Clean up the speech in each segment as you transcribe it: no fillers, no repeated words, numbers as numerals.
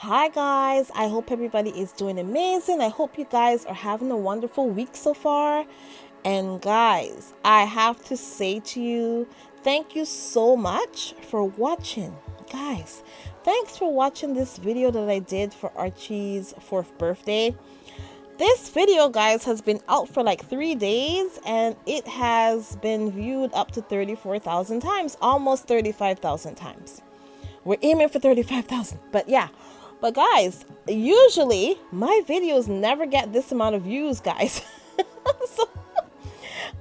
Hi guys, I hope everybody is doing amazing. I hope you guys are having a wonderful week so far. And guys, I have to say to you, thank you so much for watching. Guys, thanks for watching this video that I did for Archie's 4th birthday. This video, guys, has been out for like 3 days and it has been viewed up to 34,000 times, almost 35,000 times. We're aiming for 35,000, but yeah. But guys, usually my videos never get this amount of views, guys. So,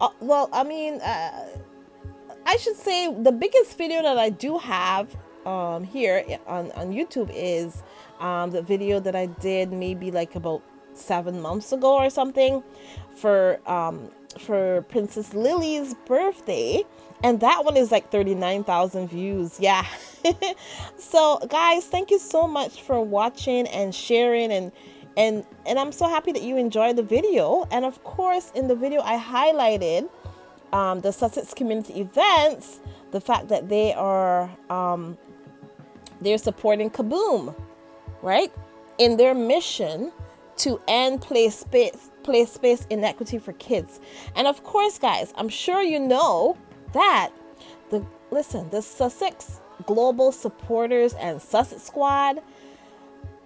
I should say the biggest video that I do have here on YouTube is the video that I did maybe like about 7 months ago or something for Princess Lily's birthday, and that one is like 39,000 views. Yeah. So guys, thank you so much for watching and sharing, and I'm so happy that you enjoyed the video. And of course, in the video I highlighted the Sussex community events, the fact that they are they're supporting Kaboom, right, in their mission to end play space inequity for kids. And of course, guys, I'm sure you know that the Sussex Global Supporters and Sussex Squad,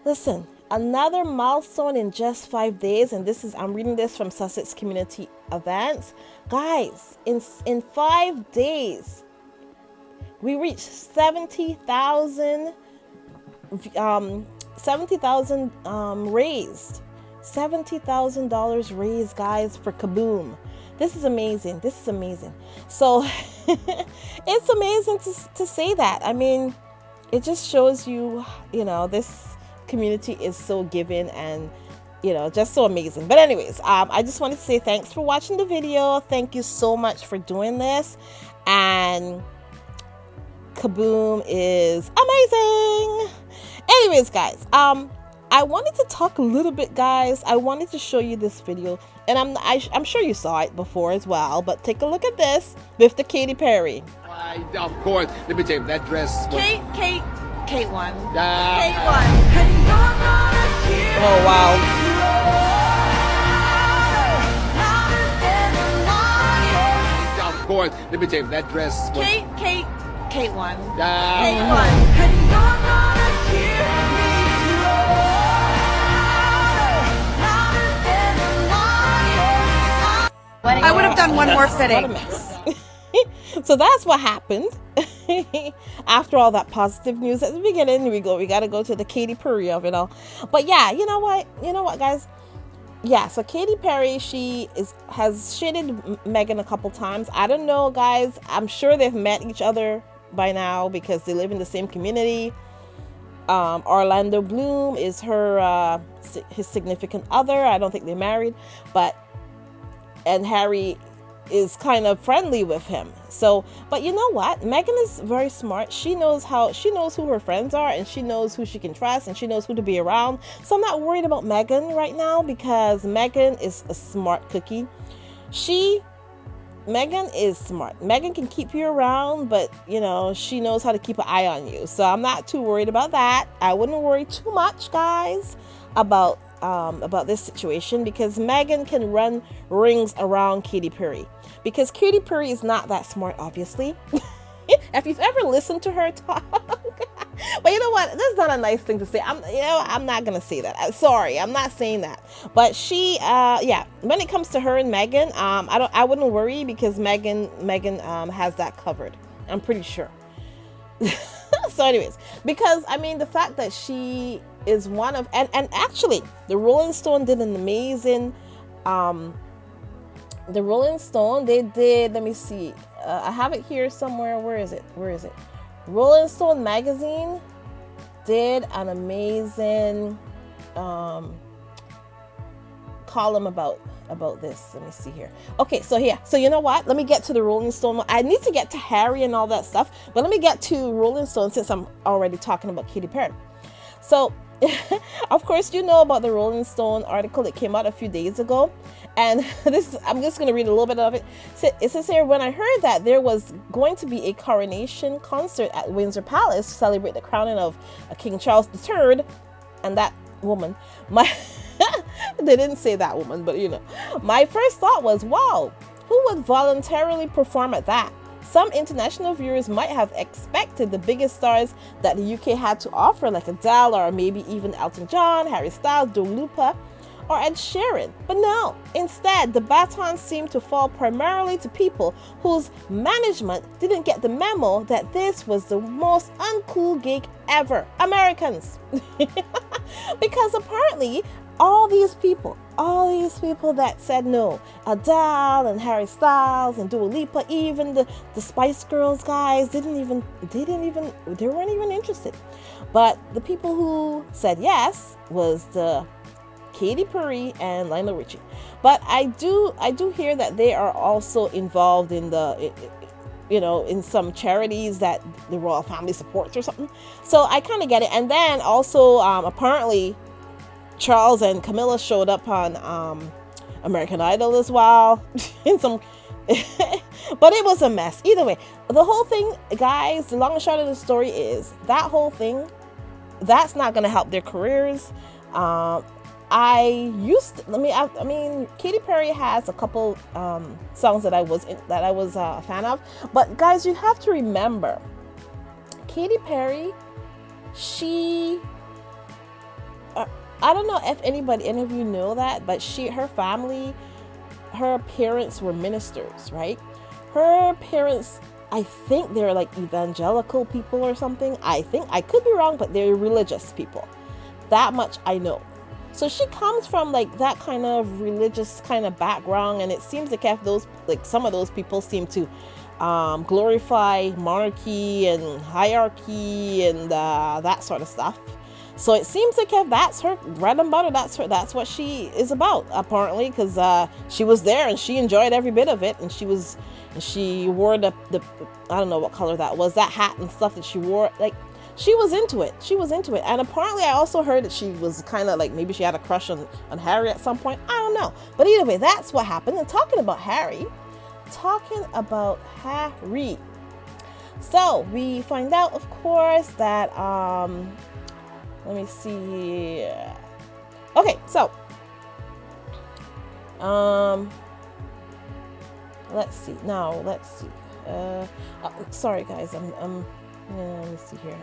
listen, another milestone in just 5 days, and I'm reading this from Sussex Community Events. Guys, in 5 days, we reached 70,000 raised. $70,000 raised, guys, for Kaboom. This is amazing. This is amazing. So it's amazing to say that. I mean, it just shows you, this community is so giving and, just so amazing. But anyways, I just wanted to say thanks for watching the video. Thank you so much for doing this. And Kaboom is amazing. Anyways, guys, I wanted to talk a little bit, guys. I wanted to show you this video, and I'm sure you saw it before as well, but take a look at this with the Katy Perry. Of course, let me tell you, that dress was... K1. K1. Oh, wow. Of course, let me tell you, that dress was... K1. I would have done one more fitting. So that's what happened. After all that positive news at the beginning, we gotta go to the Katy Perry of it all. But yeah, you know what, guys? Yeah, so Katy Perry, has shaded Meghan a couple times. I don't know, guys. I'm sure they've met each other by now because they live in the same community. Orlando Bloom is his significant other. I don't think they're married, and Harry is kind of friendly with him. So, but you know what? Meghan is very smart. She knows who her friends are, and she knows who she can trust, and she knows who to be around. So I'm not worried about Meghan right now because Meghan is a smart cookie. Meghan is smart. Meghan can keep you around, but she knows how to keep an eye on you. So I'm not too worried about that. I wouldn't worry too much, guys, about this situation, because Meghan can run rings around Katy Perry, because Katy Perry is not that smart, obviously. If you've ever listened to her talk, but you know what? That's not a nice thing to say. I'm not gonna say that. Sorry, I'm not saying that. But she, when it comes to her and Meghan, I wouldn't worry, because Meghan has that covered. I'm pretty sure. So anyways, because the fact that she is one of, and actually the Rolling Stone did an amazing, the Rolling Stone, they did, let me see, I have it here somewhere. Where is it? Rolling Stone magazine did an amazing column about this. Let me see here. Okay, so yeah, so you know what, let me get to the Rolling Stone. I need to get to Harry and all that stuff, but let me get to Rolling Stone since I'm already talking about Katy Perry. So of course, you know about the Rolling Stone article that came out a few days ago, and I'm just going to read a little bit of it. It says here, when I heard that there was going to be a coronation concert at Windsor Palace to celebrate the crowning of King Charles III, and that woman, my they didn't say that woman, but my first thought was, wow, who would voluntarily perform at that? Some international viewers might have expected the biggest stars that the UK had to offer, like Adele or maybe even Elton John, Harry Styles, Dua Lipa, or Ed Sheeran. But no, instead, the baton seemed to fall primarily to people whose management didn't get the memo that this was the most uncool gig ever. Americans. Because apparently, all these people that said no, Adele and Harry Styles and Dua Lipa, even the Spice Girls guys, they weren't even interested. But the people who said yes was the Katy Perry and Lionel Richie. But I do hear that they are also involved in in some charities that the royal family supports or something. So I kind of get it. And then also apparently Charles and Camilla showed up on American Idol as well in some but it was a mess. Either way, the whole thing, guys, the long and short of the story is that whole thing, that's not going to help their careers. I mean, Katy Perry has a couple songs that I was a fan of, but guys, you have to remember, Katy Perry, I don't know if any of you know that, but her family, her parents were ministers, right? Her parents, I think they're like evangelical people or something. I could be wrong, but they're religious people. That much I know. So she comes from like that kind of religious kind of background, and it seems like some of those people seem to glorify monarchy and hierarchy and that sort of stuff. So it seems like if that's her bread and butter, that's what she is about, apparently, because she was there and she enjoyed every bit of it, and she wore the I don't know what color that was, that hat and stuff that she wore, like she was into it. And apparently I also heard that she was kind of like, maybe she had a crush on Harry at some point. I don't know. But either way, that's what happened. And talking about Harry, so we find out, of course, that let me see. Okay, so let's see. Sorry guys, let me see here.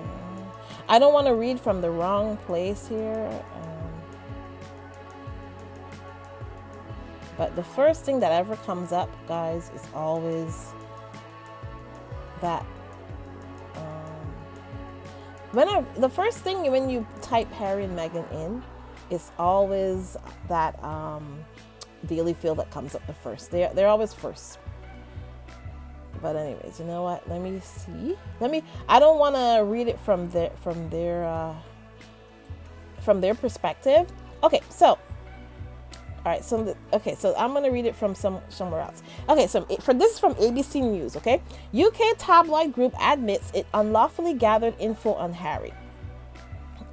I don't want to read from the wrong place here. But the first thing that ever comes up, guys, is always that the first thing when you type Harry and Meghan in, it's always that daily feel that comes up the first. They're always first. But anyways, you know what? Let me see. I don't want to read it from their perspective. Okay, so all right, so I'm going to read it from somewhere else. Okay, so this is from ABC News, okay? UK tabloid group admits it unlawfully gathered info on Harry.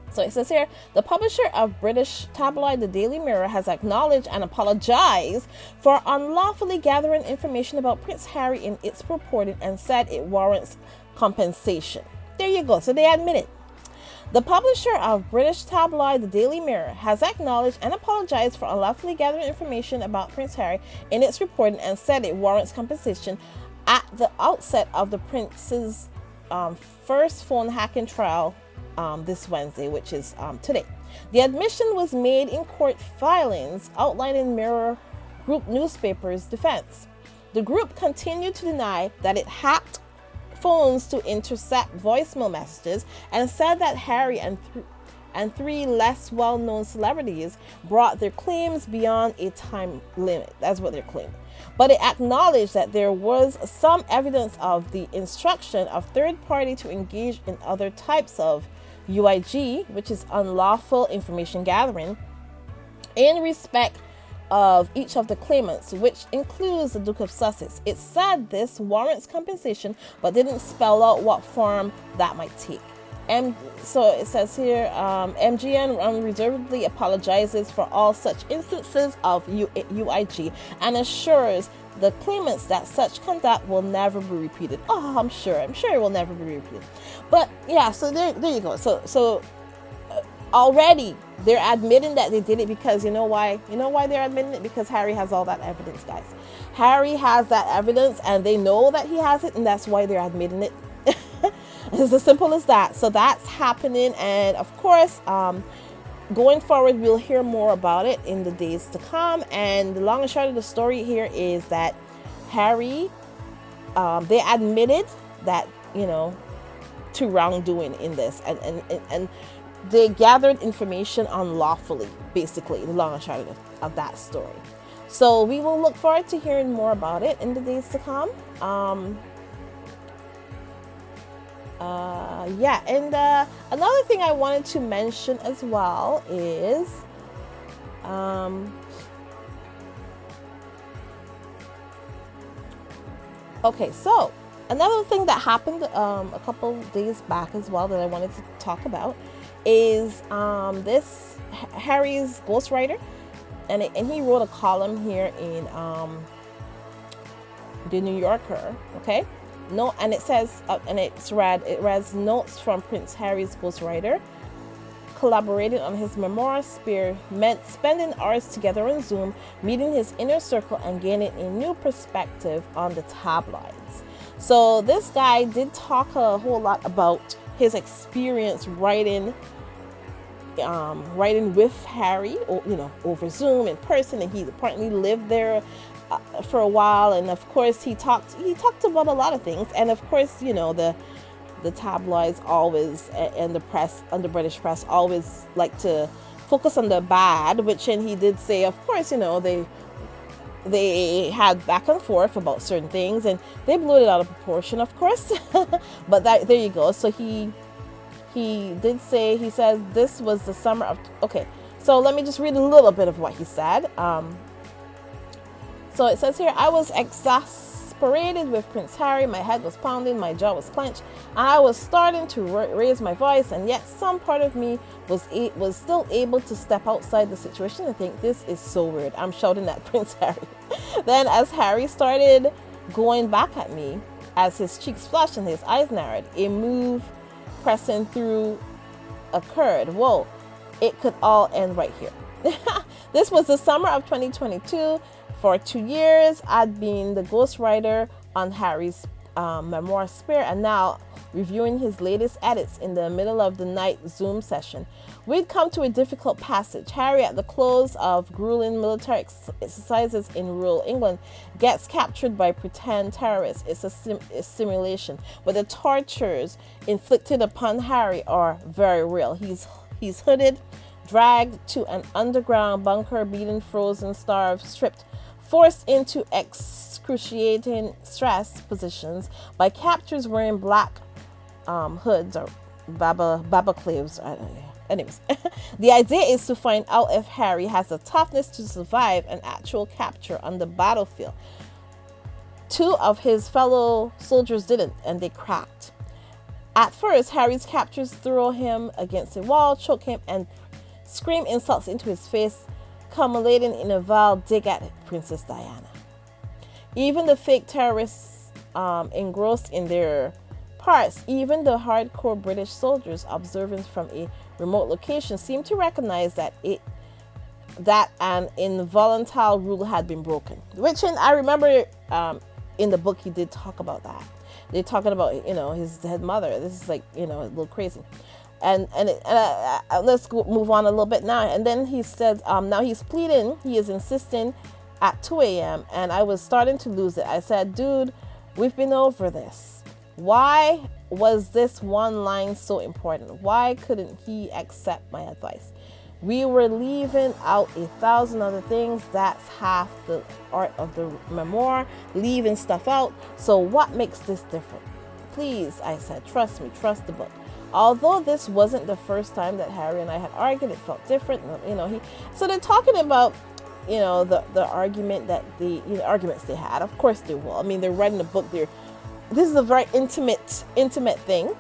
So it says here, the publisher of British tabloid The Daily Mirror has acknowledged and apologized for unlawfully gathering information about Prince Harry in its reporting and said it warrants compensation. There you go. So they admit it. The publisher of British tabloid The Daily Mirror has acknowledged and apologized for unlawfully gathering information about Prince Harry in its reporting and said it warrants compensation at the outset of the prince's first phone hacking trial this Wednesday, which is today. The admission was made in court filings outlining Mirror Group newspaper's defense. The group continued to deny that it hacked phones to intercept voicemail messages and said that Harry and three less well-known celebrities brought their claims beyond a time limit. That's what they're claiming. But it acknowledged that there was some evidence of the instruction of third party to engage in other types of UIG, which is unlawful information gathering, in respect of each of the claimants, which includes the Duke of Sussex. It said this warrants compensation, but didn't spell out what form that might take. And so it says here, MGN unreservedly apologizes for all such instances of UIG and assures the claimants that such conduct will never be repeated. Oh, I'm sure it will never be repeated. But yeah, so there you go. So already they're admitting that they did it because you know why they're admitting it, because Harry has all that evidence, guys. Harry has that evidence and they know that he has it, and that's why they're admitting it. It's as simple as that. So that's happening, and of course going forward we'll hear more about it in the days to come. And the long and short of the story here is that Harry, they admitted that, to wrongdoing in this, and they gathered information unlawfully, basically, the long and short of that story. So we will look forward to hearing more about it in the days to come. Another thing I wanted to mention as well is okay, so another thing that happened a couple days back as well that I wanted to talk about is this Harry's ghostwriter, and he wrote a column here in the New Yorker. Okay, no, and it says and it reads notes from Prince Harry's ghostwriter collaborated on his memoir meant spending hours together on Zoom, meeting his inner circle and gaining a new perspective on the tabloids. So this guy did talk a whole lot about his experience writing with Harry, over Zoom in person, and he apparently lived there for a while. And of course he talked about a lot of things, and of course the tabloids always, and the press, and the British press, always like to focus on the bad, which, and he did say, of course, they had back and forth about certain things, and they blew it out of proportion, of course. But there you go. So he did say, he says this was the summer of, okay, so let me just read a little bit of what he said. So it says here, I was exasperated with Prince Harry. My head was pounding, my jaw was clenched, and I was starting to raise my voice, and yet some part of me was still able to step outside the situation and think, this is so weird. I'm shouting at Prince Harry. Then as Harry started going back at me, as his cheeks flushed and his eyes narrowed, a move pressing through occurred. Whoa, it could all end right here. This was the summer of 2022. For 2 years, I'd been the ghostwriter on Harry's memoir Spare, and now reviewing his latest edits in the middle of the night Zoom session. We'd come to a difficult passage. Harry, at the close of grueling military exercises in rural England, gets captured by pretend terrorists. It's a simulation, but the tortures inflicted upon Harry are very real. He's hooded, dragged to an underground bunker, beaten, frozen, starved, stripped, forced into excruciating stress positions by captors wearing black hoods or babaclaves. Anyways, the idea is to find out if Harry has the toughness to survive an actual capture on the battlefield. 2 of his fellow soldiers didn't, and they cracked. At first, Harry's captors throw him against a wall, choke him, and scream insults into his face, culminating in a vile dig at Princess Diana. Even the fake terrorists engrossed in their parts, even the hardcore British soldiers observing from a remote location seemed to recognize that an involuntary rule had been broken. Which, I remember in the book he did talk about that. They're talking about his dead mother. This is like a little crazy. And let's move on a little bit now. And then he said, now he's pleading, he is insisting at 2 a.m. And I was starting to lose it. I said, dude, we've been over this. Why was this one line so important? Why couldn't he accept my advice? We were leaving out 1,000 other things. That's half the art of the memoir, leaving stuff out. So what makes this different? Please, I said, trust me, trust the book. Although this wasn't the first time that Harry and I had argued, it felt different. So they're talking about, the argument that arguments they had. Of course they will. I mean, they're writing a book. This is a very intimate thing.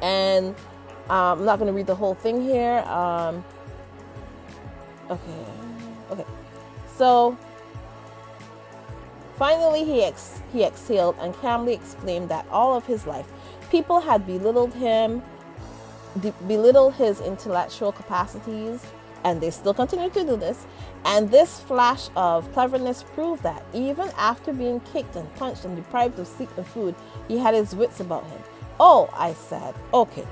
And I'm not going to read the whole thing here. Okay. So finally, he exhaled and calmly explained that all of his life, people had belittled him belittle his intellectual capacities, and they still continue to do this. And this flash of cleverness proved that even after being kicked and punched and deprived of sleep and food, he had his wits about him. Oh, I said, okay,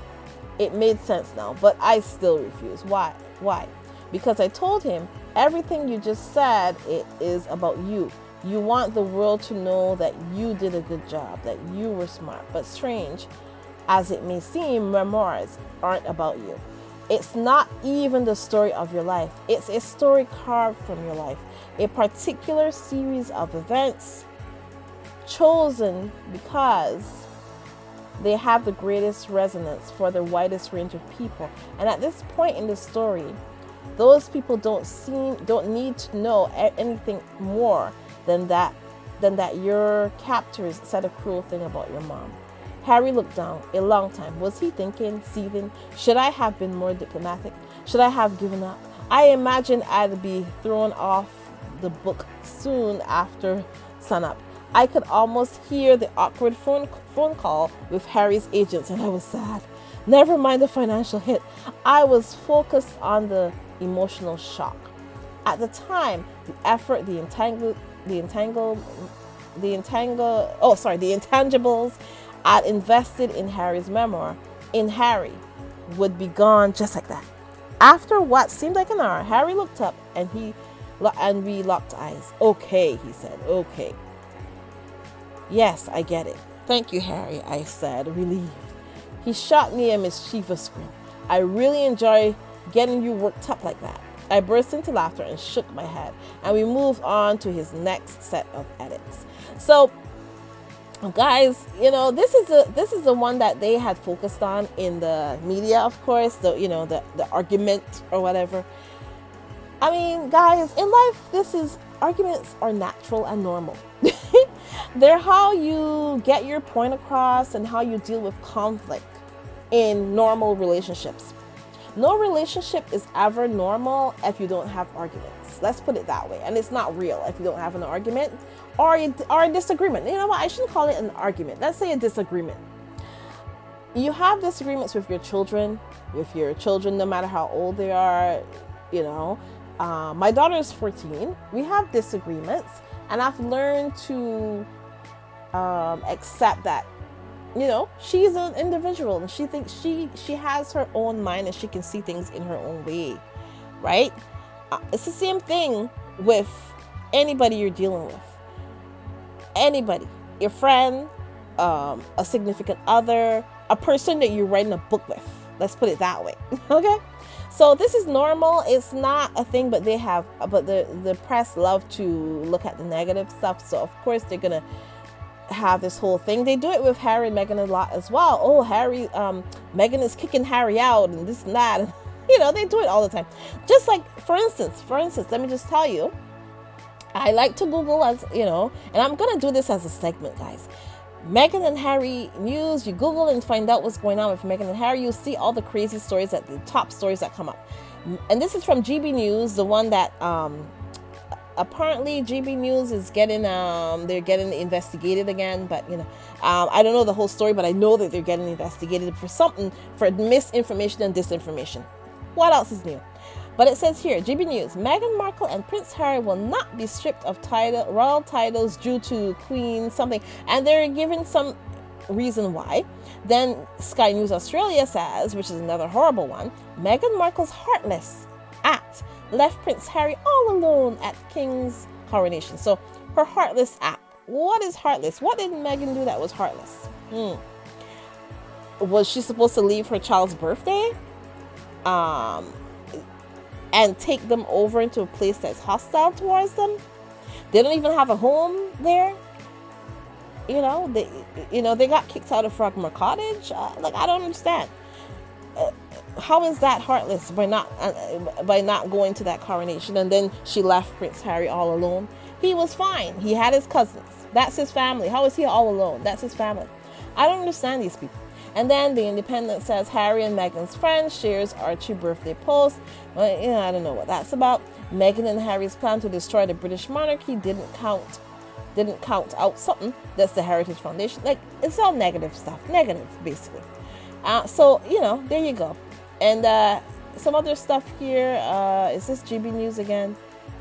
it made sense now, but I still refuse. Why? Why? Because I told him, everything you just said, it is about you. You want the world to know that you did a good job, that you were smart. But strange as it may seem, memoirs aren't about you. It's not even the story of your life. It's a story carved from your life, a particular series of events chosen because they have the greatest resonance for the widest range of people. And at this point in the story, those people don't need to know anything more than that your captors said a cruel thing about your mom. Harry looked down a long time. Was he thinking, seething? Should I have been more diplomatic? Should I have given up? I imagined I'd be thrown off the book soon after sunup. I could almost hear the awkward phone call with Harry's agents, and I was sad. Never mind the financial hit. I was focused on the emotional shock. At the time, the effort, the intangibles I'd invested in Harry's memoir, in Harry, would be gone just like that. After what seemed like an hour, Harry looked up and we locked eyes. Okay, he said, okay. Yes, I get it. Thank you, Harry, I said, relieved. He shot me a mischievous grin. I really enjoy getting you worked up like that. I burst into laughter and shook my head, and we moved on to his next set of edits. So, guys, this is the one that they had focused on in the media, of course, the argument or whatever. I mean, guys, in life, arguments are natural and normal. They're how you get your point across and how you deal with conflict in normal relationships. No relationship is ever normal if you don't have arguments. Let's put it that way. And it's not real if you don't have an argument or a disagreement. You know what? I shouldn't call it an argument. Let's say a disagreement. You have disagreements with your children, no matter how old they are. My daughter is 14. We have disagreements, and I've learned to accept that. She's an individual and she thinks she has her own mind and she can see things in her own way, right? It's the same thing with anybody you're dealing with. Anybody, your friend, a significant other, a person that you're writing a book with. Let's put it that way. Okay? So this is normal. It's not a thing, but the press love to look at the negative stuff. So of course they're gonna have this whole thing. They do it with Harry and Meghan a lot as well. Oh, Meghan is kicking Harry out and this and that. They do it all the time. Just like, for instance, let me just tell you, I like to Google and I'm going to do this as a segment, guys. Meghan and Harry news. You Google and find out what's going on with Meghan and Harry. You'll see all the crazy stories, the top stories that come up. And this is from GB News, the one that, apparently GB News is they're getting investigated again, but I don't know the whole story, but I know that they're getting investigated for misinformation and disinformation. What else is new? But it says here, GB News, Meghan Markle and Prince Harry will not be stripped of royal titles due to Queen something, and they're given some reason why. Then Sky News Australia says, which is another horrible one, Meghan Markle's heartless act left Prince Harry all alone at King's coronation. So her heartless act. What is heartless? What did Meghan do that was heartless? Was she supposed to leave her child's birthday? And take them over into a place that's hostile towards them? They don't even have a home there. They got kicked out of Frogmore Cottage. I don't understand. How is that heartless by not going to that coronation? And then she left Prince Harry all alone. He was fine. He had his cousins. That's his family. How is he all alone? That's his family. I don't understand these people. And then the Independent says Harry and Meghan's friend shares Archie birthday post. Well, I don't know what that's about. Meghan and Harry's plan to destroy the British monarchy didn't count out something. That's the Heritage Foundation. It's all negative stuff. Negative, basically. So there you go. And some other stuff here. Is this GB News again?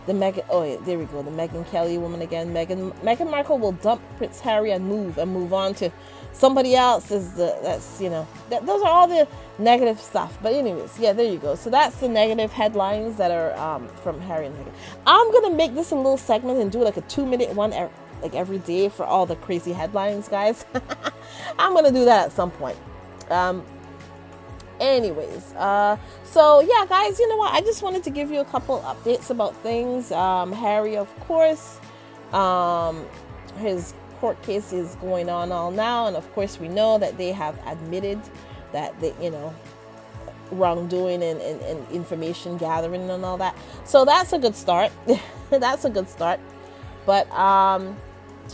The Meghan. Oh, yeah, there we go. The Meghan Kelly woman again. Meghan Markle will dump Prince Harry and move on to somebody else. Those are all the negative stuff. But anyways, yeah, there you go. So that's the negative headlines that are from Harry and Meghan. I'm gonna make this a little segment and do like a 2-minute one like every day for all the crazy headlines, guys. I'm gonna do that at some point. Anyways, so yeah, guys, you know what? I just wanted to give you a couple updates about things. Harry, of course, his court case is going on all now, and of course, we know that they have admitted that they, wrongdoing and information gathering and all that. So that's a good start. That's a good start. But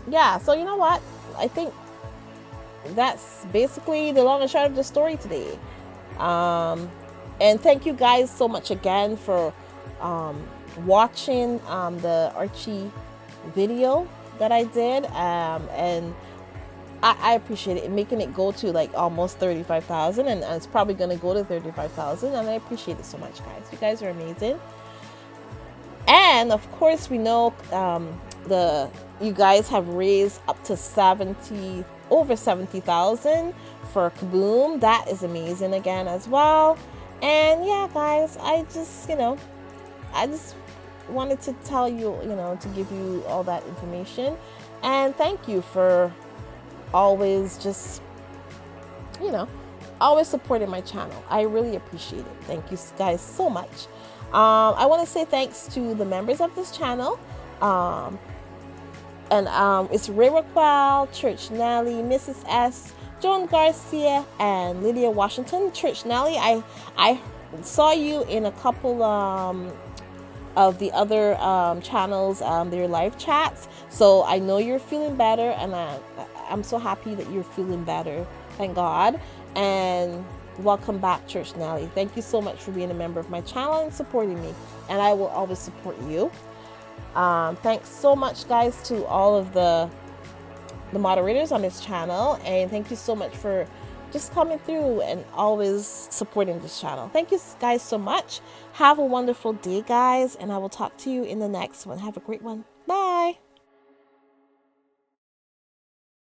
yeah. So you know what? I think that's basically the long and short of the story today. And thank you guys so much again for watching the Archie video that I did, and I appreciate it, making it go to like almost 35,000, and it's probably going to go to 35,000, and I appreciate it so much, guys. You guys are amazing. And of course, we know you guys have raised up to over 70,000 for Kaboom. That is amazing again as well. And yeah, guys, I just wanted to tell you, to give you all that information, and thank you for always just always supporting my channel. I really appreciate it. Thank you guys so much. I want to say thanks to the members of this channel. And it's Ray Raquel, Church Nelly, Mrs. S, Joan Garcia, and Lydia Washington. Church Nelly, I saw you in a couple of the other channels, their live chats. So I know you're feeling better, and I'm so happy that you're feeling better. Thank God. And welcome back, Church Nelly. Thank you so much for being a member of my channel and supporting me. And I will always support you. Thanks so much, guys, to all of the moderators on this channel, and thank you so much for just coming through and always supporting this channel. Thank you guys so much. Have a wonderful day, guys, and I will talk to you in the next one. Have a great one.